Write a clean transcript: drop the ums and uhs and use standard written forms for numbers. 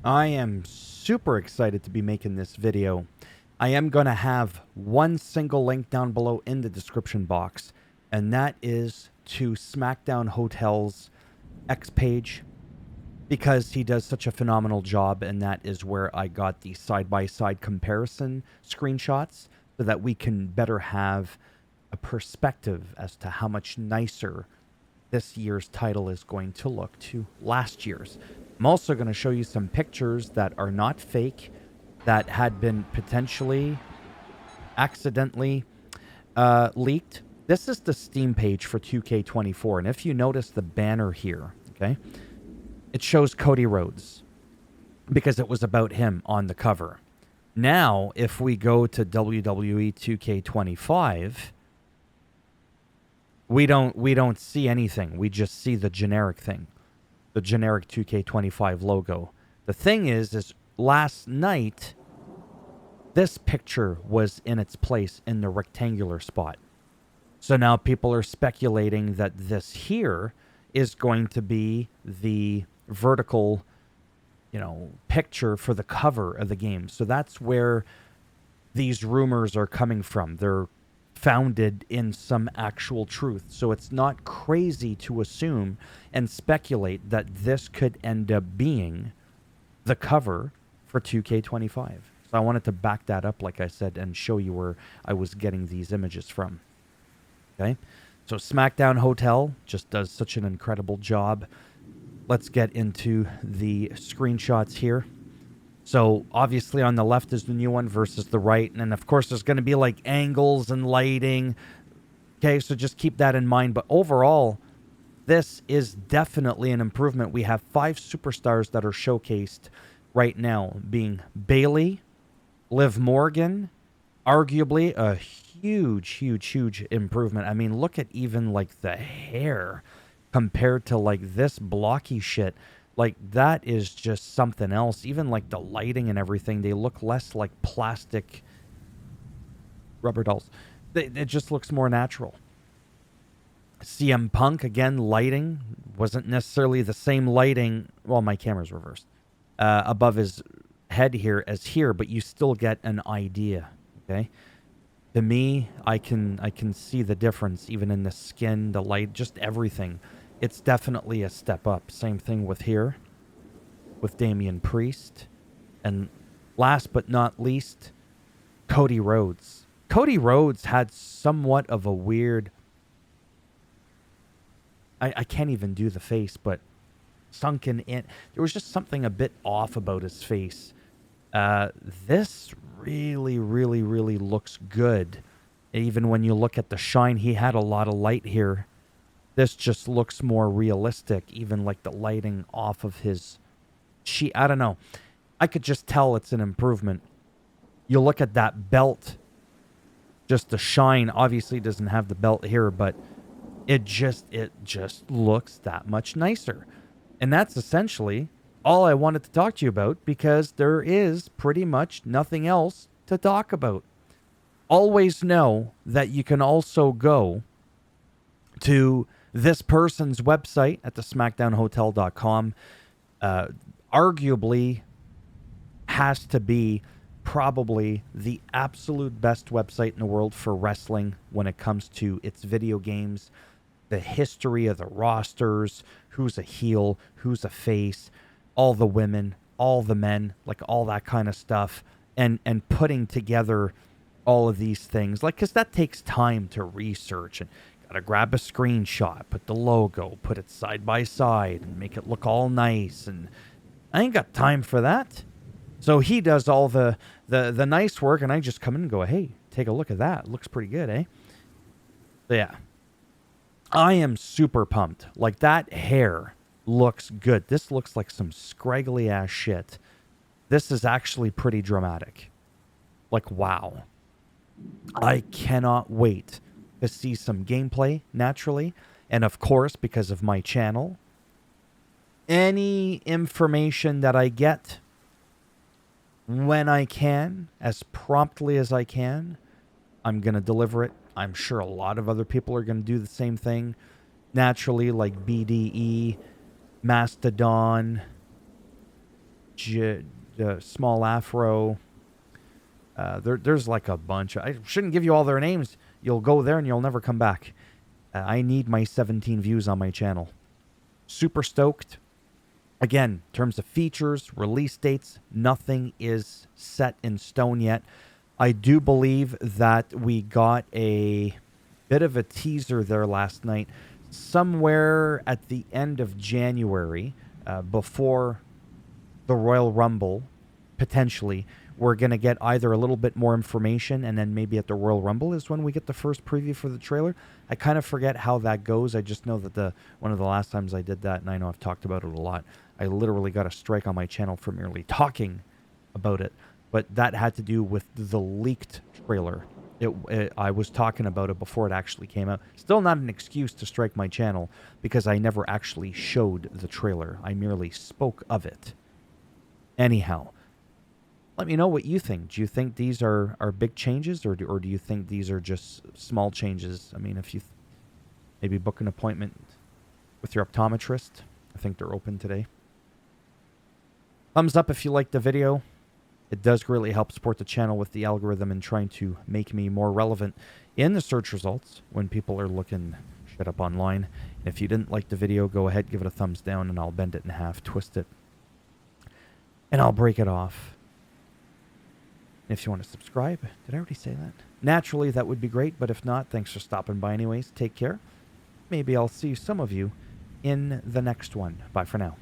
I am super excited to be making this video. I am going to have one single link down below in the description box, and that is to SmackDown Hotel's X page, because he does such a phenomenal job, and that is where I got the side-by-side comparison screenshots so that we can better have a perspective as to how much nicer this year's title is going to look to last year's. I'm also going to show you some pictures that are not fake, that had been potentially accidentally leaked. This is the Steam page for 2K24, and if you notice the banner here, okay, it shows Cody Rhodes because it was about him on the cover. Now, if we go to WWE 2K25, we don't see anything. We just see the generic thing, the generic 2K25 logo. The thing is last night, this picture was in its place in the rectangular spot. So now people are speculating that this here is going to be the vertical, picture for the cover of the game. So that's where these rumors are coming from. They're founded in some actual truth. So it's not crazy to assume and speculate that this could end up being the cover for 2K25. So I wanted to back that up, like I said, and show you where I was getting these images from. Okay, so SmackDown Hotel just does such an incredible job. Let's get into the screenshots here. So obviously on the left is the new one versus the right. And then of course there's going to be like angles and lighting. Okay, so just keep that in mind. But overall, this is definitely an improvement. We have 5 superstars that are showcased right now, being Bayley, Liv Morgan, arguably a huge improvement. I mean, look at even like the hair compared to like this blocky shit. Like that is just something else. Even like the lighting and everything, they look less like plastic rubber dolls. It just looks more natural. CM Punk, again, lighting wasn't necessarily the same lighting. Well, my camera's reversed. Above his head here as here, but you still get an idea. Okay. To me, I can see the difference even in the skin, the light, just everything. It's definitely a step up. Same thing with here, with Damian Priest. And last but not least, Cody Rhodes. Cody Rhodes had somewhat of a weird... I can't even do the face, but sunken in. There was just something a bit off about his face. This really looks good. Even when you look at the shine, he had a lot of light here. This just looks more realistic, even like the lighting off of his cheek. I don't know. I could just tell it's an improvement. You look at that belt, just the shine obviously doesn't have the belt here, but it just looks that much nicer. And that's essentially all I wanted to talk to you about, because there is pretty much nothing else to talk about. Always know that you can also go to this person's website at the SmackDownHotel.com. Arguably has to be probably the absolute best website in the world for wrestling when it comes to its video games, the history of the rosters, who's a heel, who's a face, all the women, all the men, like all that kind of stuff, and putting together all of these things, like, because that takes time to research, and gotta grab a screenshot, put the logo, put it side by side, and make it look all nice, and I ain't got time for that. So he does all the nice work, and I just come in and go, hey, take a look at that. It looks pretty good, eh? So yeah. I am super pumped. Like, that hair looks good. This looks like some scraggly ass shit. This is actually pretty dramatic. Like, wow. I cannot wait to see some gameplay, naturally. And of course, because of my channel, any information that I get when I can, as promptly as I can, I'm going to deliver it. I'm sure a lot of other people are going to do the same thing. Naturally, like BDE, Mastodon, Small Afro. There's like a bunch. I shouldn't give you all their names. You'll go there and you'll never come back. I need my 17 views on my channel. Super stoked. Again, in terms of features, release dates, nothing is set in stone yet. I do believe that we got a bit of a teaser there last night, somewhere at the end of January, before the Royal Rumble, potentially. We're going to get either a little bit more information, and then maybe at the Royal Rumble is when we get the first preview for the trailer. I kind of forget how that goes. I just know that one of the last times I did that, and I know I've talked about it a lot, I literally got a strike on my channel for merely talking about it. But that had to do with the leaked trailer. I was talking about it before it actually came out. Still not an excuse to strike my channel, because I never actually showed the trailer. I merely spoke of it. Anyhow, let me know what you think. Do you think these are big changes, or do you think these are just small changes? I mean, if you maybe book an appointment with your optometrist, I think they're open today. Thumbs up if you liked the video. It does greatly help support the channel with the algorithm and trying to make me more relevant in the search results when people are looking shit up online. And if you didn't like the video, go ahead, give it a thumbs down, and I'll bend it in half, twist it, and I'll break it off. And if you want to subscribe, did I already say that? Naturally, that would be great, but if not, thanks for stopping by anyways. Take care. Maybe I'll see some of you in the next one. Bye for now.